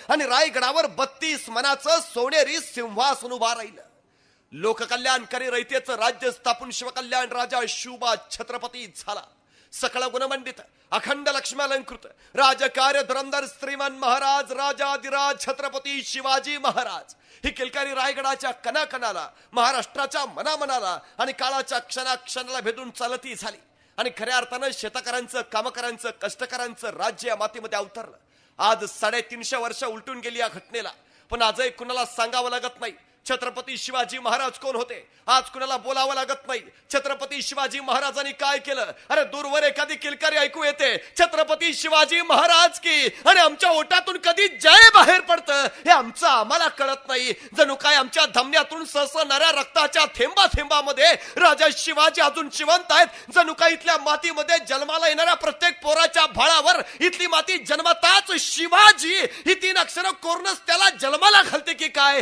आणि रायगडावर 32 मनाचं सोनेरी सिंहासन उभा राहिलं. लोककल्याणकारी रयतेचं राज्य स्थापून शिवकल्याण राजा शिवबा छत्रपती झाला. सकळ गुणमंडित अखंड लक्ष्म्यालंकृत राजकार्य धुरंधर श्रीमान महाराज राजाधिराज छत्रपती शिवाजी महाराज ही किलकारी रायगडाच्या कणाकणाला, महाराष्ट्राच्या मनामनाला आणि काळाच्या क्षणाक्षणाला भेदून चालती झाली. आणि खऱ्या अर्थानं शेतकऱ्यांचं, कामकऱ्यांचं, कष्टकऱ्यांचं राज्य या मातीमध्ये अवतरलं. आज 350 वर्ष उलटून गेली या घटनेला, पण आजही कुणाला सांगावं लागत नाही छत्रपती शिवाजी महाराज कोण होते. आज कुणाला बोलावं लागत नाही छत्रपती शिवाजी महाराजांनी काय केलं. अरे दूरवर एखादी किलकारी ऐकू येते छत्रपती शिवाजी महाराज की, आणि आमच्या ओटातून कधी जय बाहेर पडतं हे आमचं आम्हाला कळत नाही. जणू काय आमच्या धमन्यातून सळसळणाऱ्या रक्ताच्या थेंबा थेंबामध्ये राजा शिवाजी अजून जिवंत आहेत. जणू काय इथल्या मातीमध्ये जन्माला येणाऱ्या प्रत्येक पोराच्या भाळावर इथली माती जन्मताच शिवाजी ही 3 अक्षरं कोरूनच त्याला जन्माला घालते की काय.